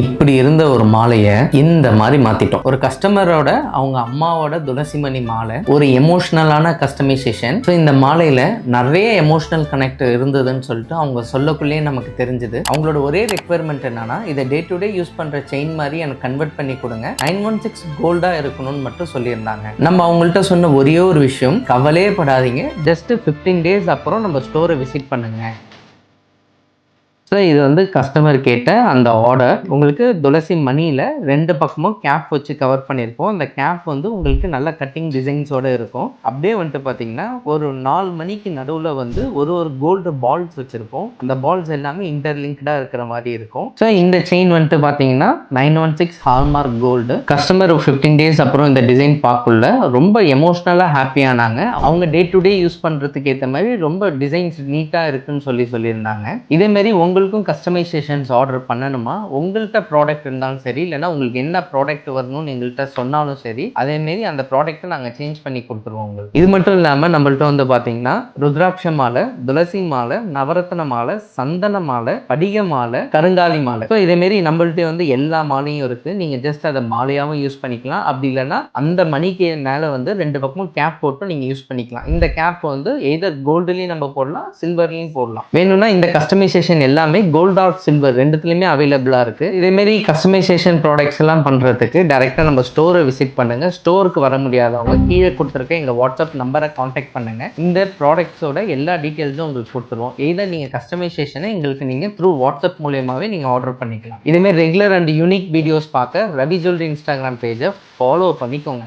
இப்படி இருந்த ஒரு மாலையை இந்த மாதிரி மாத்திட்டோம். ஒரு கஸ்டமரோட அவங்க அம்மாவோட துளசிமணி மாலை, ஒரு எமோஷனலான கஸ்டமைசேஷன். ஸோ இந்த மாலையில நிறைய எமோஷனல் கனெக்ட் இருந்ததுன்னு சொல்லிட்டு அவங்க சொல்லக்குள்ளேயே நமக்கு தெரிஞ்சது. அவங்களோட ஒரே ரெக்குவயர்மெண்ட் என்னன்னா, இதை டே டு டே யூஸ் பண்ற செயின் மாதிரி எனக்கு கன்வெர்ட் பண்ணி கொடுங்க, 916 கோல்டா இருக்கணும்னு மட்டும் சொல்லியிருந்தாங்க. நம்ம அவங்கள்ட்ட சொன்ன ஒரே ஒரு விஷயம், கவலையே படாதீங்க, ஜஸ்ட் 15 டேஸ் அப்புறம் நம்ம ஸ்டோரை விசிட் பண்ணுங்க. ஸோ இது வந்து கஸ்டமர் கேட்ட அந்த ஆர்டர். உங்களுக்கு துளசி மணியில் 2 பக்கமும் கேப் வச்சு கவர் பண்ணியிருப்போம். அந்த கேப் வந்து உங்களுக்கு நல்ல கட்டிங் டிசைன்ஸோடு இருக்கும். அப்படியே வந்துட்டு பார்த்தீங்கன்னா ஒரு 4 மணிக்கு நடுவில் வந்து ஒரு கோல்டு பால்ஸ் வச்சுருப்போம். அந்த பால்ஸ் எல்லாமே இன்டர்லிங்க்டாக இருக்கிற மாதிரி இருக்கும். ஸோ இந்த செயின் வந்துட்டு பார்த்தீங்கன்னா 916 ஹால்மார்க் கோல்டு. கஸ்டமர் 15 டேஸ் அப்புறம் இந்த டிசைன் பார்க்கல ரொம்ப எமோஷ்னலாக ஹாப்பியானாங்க. அவங்க டே டு டே யூஸ் பண்ணுறதுக்கு ஏற்ற மாதிரி ரொம்ப டிசைன்ஸ் நீட்டாக இருக்குன்னு சொல்லியிருந்தாங்க. இதேமாரி உங்களுக்கும் கஸ்டமைசேஷன்ஸ் ஆர்டர் பண்ணணுமா, உங்கள்கிட்ட ப்ராடக்ட் இருந்தாலும் சரி, இல்லைனா உங்களுக்கு என்ன ப்ராடக்ட் வரணும்னு எங்கள்கிட்ட சொன்னாலும் சரி, அதேமாரி அந்த ப்ராடக்ட்டை நாங்கள் சேஞ்ச் பண்ணி கொடுத்துருவோம் உங்களுக்கு. இது மட்டும் இல்லாமல் நம்மள்ட்ட வந்து பார்த்தீங்கன்னா ருத்ராட்ச மாலை, துளசி மாலை, நவரத்ன மாலை, சந்தன மாலை, படிக மாலை, கருங்காலி மாலை. ஸோ இதேமாரி நம்மள்ட்ட வந்து எல்லா மாலையும் இருக்குது. நீங்கள் ஜஸ்ட் அதை மாலையாகவும் யூஸ் பண்ணிக்கலாம். அப்படி இல்லைன்னா அந்த மணிக்கு மேலே வந்து 2 பக்கமும் கேப் போட்டு நீங்கள் யூஸ் பண்ணிக்கலாம். இந்த கேப் வந்து எதர் கோல்டுலேயும் நம்ம போடலாம், சில்வர்லேயும் போடலாம். வேணும்னா இந்த கஸ்டமைசேஷன் எல்லாமே கோல்ட் ஆர் சில்வர் ரெண்டுத்துலையுமே அவைலபிளாக இருக்குது. இதேமாரி கஸ்டமைசேஷன் ப்ராடக்ட்ஸ் எல்லாம் பண்ணுறதுக்கு டேரெக்டாக நம்ம ஸ்டோரை விசிட் பண்ணுங்கள். ஸ்டோருக்கு வர முடியாதவங்க கீழே கொடுத்துருக்க எங்கள் வாட்ஸ்அப் நம்பரை காண்டாக்ட் பண்ணுங்கள். இந்த ப்ராடக்ட்ஸோட எல்லா டீட்டெயில்ஸும் உங்களுக்கு கொடுத்துருவோம். எதர் நீங்கள் கஸ்டமைசேஷனை எங்களுக்கு நீங்கள் த்ரூ வாட்ஸ்அப் மூலியமாகவே நீங்கள் ஆர்டர் பண்ணிக்கலாம். இதேமாரி ரெகுலர் அண்ட் யூனிக் வீடியோஸ் பார்க்க ரவி ஜுவல்லரி இன்ஸ்டாகிராம் பேஜை ஃபாலோ பண்ணிக்கோங்க.